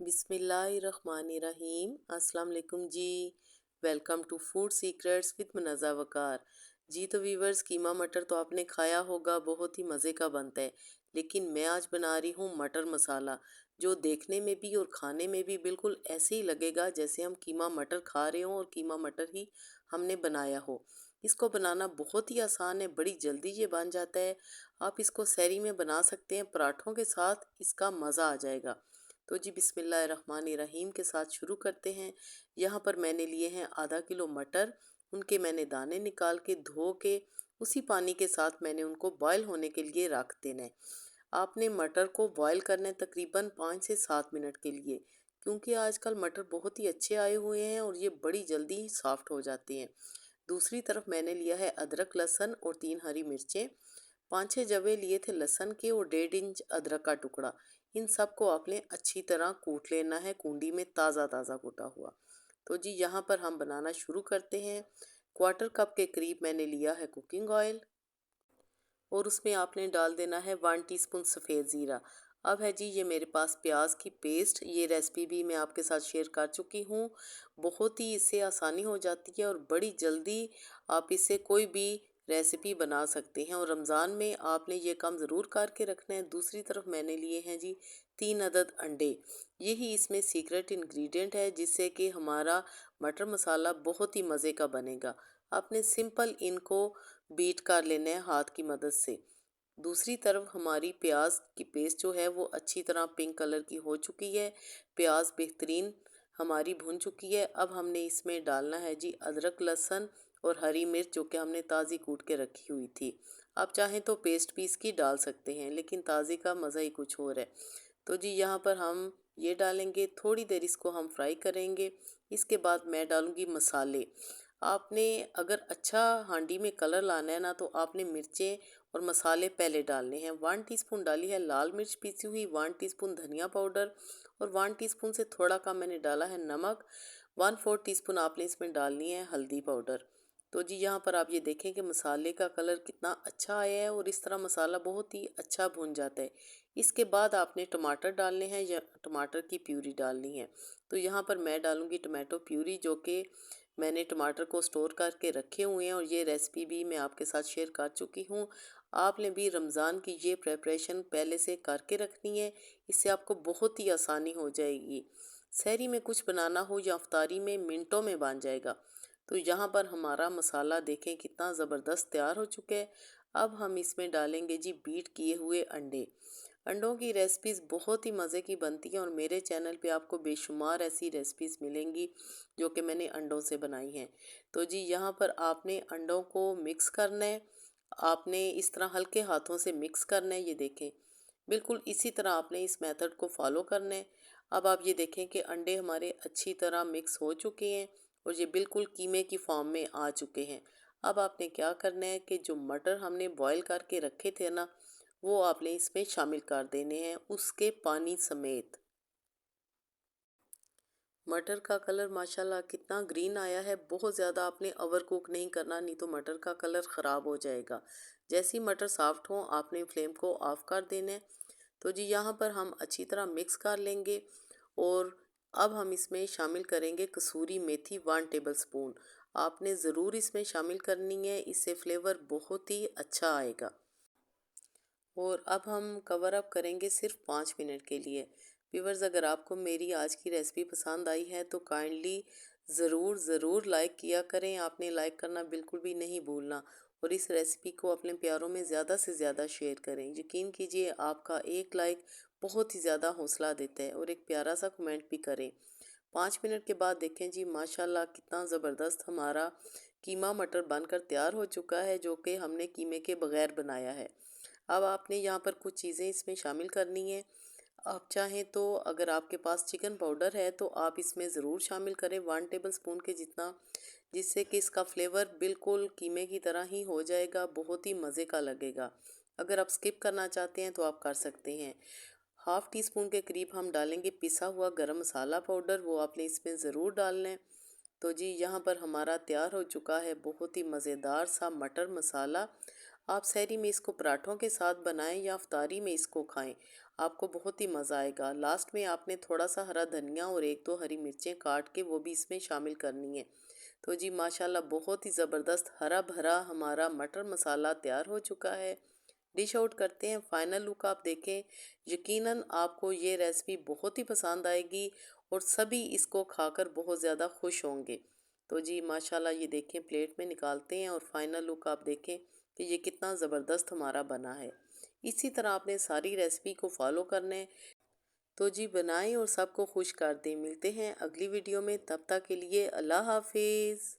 बिस्मिल्लाहिर्रहमानिर्रहीम। अस्सलाम वालेकुम जी। Welcome to Food Secrets with Munazza Waqar. जी तो वीवर्स, कीमा मटर तो आपने खाया होगा, बहुत ही मज़े का बनता है। लेकिन मैं आज बना रही हूँ मटर मसाला, जो देखने में भी और खाने में भी बिल्कुल ऐसे ही लगेगा जैसे हम कीमा मटर खा रहे हों और कीमा मटर ही हमने बनाया हो। इसको बनाना बहुत ही आसान है, बड़ी जल्दी ये बन जाता है। आप इसको सहरी में बना सकते हैं, पराठों के साथ इसका मज़ा आ जाएगा। तो जी बिस्मिल्लाहिर्रहमानिर्रहीम के साथ शुरू करते हैं। यहाँ पर मैंने लिए हैं आधा किलो मटर। उनके मैंने दाने निकाल के धो के उसी पानी के साथ मैंने उनको बॉयल होने के लिए रख देना है। आपने मटर को बॉयल करना है तकरीबन 5 से 7 मिनट के लिए, क्योंकि आजकल मटर बहुत ही अच्छे आए हुए हैं और ये बड़ी जल्दी सॉफ्ट हो जाते हैं। दूसरी तरफ मैंने लिया है अदरक लहसुन और 3 हरी मिर्चें। 5 6 जवे लिए थे लहसुन के और 1.5 इंच अदरक का टुकड़ा। इन सब को आपने अच्छी तरह कूट लेना है, कूंडी में ताज़ा ताज़ा कूटा हुआ। तो जी यहाँ पर हम बनाना शुरू करते हैं। 1/4 कप के करीब मैंने लिया है कुकिंग ऑयल और उसमें आपने डाल देना है 1 टीस्पून सफ़ेद ज़ीरा। अब है जी ये मेरे पास प्याज की पेस्ट। ये रेसिपी भी मैं आपके साथ शेयर कर चुकी हूँ। बहुत ही इससे आसानी हो जाती है और बड़ी जल्दी आप इससे कोई भी रेसिपी बना सकते हैं और रमज़ान में आपने ये काम ज़रूर करके रखना है। दूसरी तरफ मैंने लिए हैं जी 3 अदद अंडे। यही इसमें सीक्रेट इंग्रेडिएंट है जिससे कि हमारा मटर मसाला बहुत ही मज़े का बनेगा। आपने सिंपल इनको बीट कर लेना है हाथ की मदद से। दूसरी तरफ हमारी प्याज की पेस्ट जो है वो अच्छी तरह पिंक कलर की हो चुकी है। प्याज बेहतरीन हमारी भुन चुकी है। अब हमने इसमें डालना है जी अदरक लहसुन और हरी मिर्च, जो कि हमने ताज़ी कूट के रखी हुई थी। आप चाहें तो पेस्ट भी इसकी डाल सकते हैं, लेकिन ताज़ी का मज़ा ही कुछ और है। तो जी यहाँ पर हम ये डालेंगे, थोड़ी देर इसको हम फ्राई करेंगे। इसके बाद मैं डालूँगी मसाले। आपने अगर अच्छा हांडी में कलर लाना है ना, तो आपने मिर्चें और मसाले पहले डालने हैं। 1 टीस्पून डाली है लाल मिर्च पीसी हुई, 1 टीस्पून धनिया पाउडर और 1 टीस्पून से थोड़ा कम मैंने डाला है नमक। 1/4 टीस्पून आपने इसमें डालनी है हल्दी पाउडर। तो जी यहाँ पर आप ये देखें कि मसाले का कलर कितना अच्छा आया है और इस तरह मसाला बहुत ही अच्छा भुन जाता है। इसके बाद आपने टमाटर डालने हैं या टमाटर की प्यूरी डालनी है। तो यहाँ पर मैं डालूँगी टमाटो प्यूरी, जो कि मैंने टमाटर को स्टोर करके रखे हुए हैं और ये रेसिपी भी मैं आपके साथ शेयर कर चुकी हूँ। आपने भी रमज़ान की ये प्रेपरेशन पहले से करके रखनी है, इससे आपको बहुत ही आसानी हो जाएगी। सहरी में कुछ बनाना हो या अफ्तारी में मिनटों में बन जाएगा। तो यहाँ पर हमारा मसाला देखें कितना ज़बरदस्त तैयार हो चुका है। अब हम इसमें डालेंगे जी बीट किए हुए अंडे। अंडों की रेसिपीज़ बहुत ही मज़े की बनती हैं और मेरे चैनल पे आपको बेशुमार ऐसी रेसिपीज़ मिलेंगी जो कि मैंने अंडों से बनाई हैं। तो जी यहाँ पर आपने अंडों को मिक्स करना है। आपने इस तरह हल्के हाथों से मिक्स करना है, ये देखें। बिल्कुल इसी तरह आपने इस मेथड को फॉलो करना है। अब आप ये देखें कि अंडे हमारे अच्छी तरह मिक्स हो चुके हैं और ये बिल्कुल कीमे की फॉर्म में आ चुके हैं। अब आपने क्या करना है कि जो मटर हमने बॉईल करके रखे थे ना, वो आपने इसमें शामिल कर देने हैं उसके पानी समेत। मटर का कलर माशाल्लाह कितना ग्रीन आया है। बहुत ज़्यादा आपने ओवर कुक नहीं करना, नहीं तो मटर का कलर ख़राब हो जाएगा। जैसे ही मटर सॉफ्ट हो आपने फ्लेम को ऑफ कर देना है। तो जी यहाँ पर हम अच्छी तरह मिक्स कर लेंगे और अब हम इसमें शामिल करेंगे कसूरी मेथी 1 टेबल स्पून। आपने ज़रूर इसमें शामिल करनी है, इससे फ्लेवर बहुत ही अच्छा आएगा। और अब हम कवर अप करेंगे सिर्फ 5 मिनट के लिए। व्यूवर्स, अगर आपको मेरी आज की रेसिपी पसंद आई है तो काइंडली ज़रूर ज़रूर लाइक किया करें। आपने लाइक करना बिल्कुल भी नहीं भूलना और इस रेसिपी को अपने प्यारों में ज़्यादा से ज़्यादा शेयर करें। यकीन कीजिए आपका एक लाइक बहुत ही ज़्यादा हौसला देता है और एक प्यारा सा कमेंट भी करें। 5 मिनट के बाद देखें जी माशाल्लाह कितना ज़बरदस्त हमारा कीमा मटर बनकर तैयार हो चुका है, जो कि हमने कीमे के बगैर बनाया है। अब आपने यहाँ पर कुछ चीज़ें इसमें शामिल करनी है। आप चाहें तो अगर आपके पास चिकन पाउडर है तो आप इसमें ज़रूर शामिल करें 1 टेबल स्पून के जितना, जिससे कि इसका फ्लेवर बिल्कुल कीमे की तरह ही हो जाएगा, बहुत ही मज़े का लगेगा। अगर आप स्किप करना चाहते हैं तो आप कर सकते हैं। 1/2 टीस्पून के करीब हम डालेंगे पिसा हुआ गरम मसाला पाउडर, वो आपने इसमें ज़रूर डालना है। तो जी यहाँ पर हमारा तैयार हो चुका है बहुत ही मज़ेदार सा मटर मसाला। आप सहरी में इसको पराठों के साथ बनाएं या अफ्तारी में इसको खाएं। आपको बहुत ही मज़ा आएगा। लास्ट में आपने थोड़ा सा हरा धनिया और एक दो हरी मिर्चें काट के वो भी इसमें शामिल करनी है। तो जी माशाल्लाह बहुत ही ज़बरदस्त हरा भरा हमारा मटर मसाला तैयार हो चुका है। डिश आउट करते हैं। फाइनल लुक आप देखें, यकीनन आपको ये रेसिपी बहुत ही पसंद आएगी और सभी इसको खाकर बहुत ज़्यादा खुश होंगे। तो जी माशाल्लाह ये देखें, प्लेट में निकालते हैं और फाइनल लुक आप देखें कि ये कितना ज़बरदस्त हमारा बना है। इसी तरह आपने सारी रेसिपी को फॉलो करना है। तो जी बनाएं और सबको खुश कर दें। मिलते हैं अगली वीडियो में, तब तक के लिए अल्लाह हाफिज़।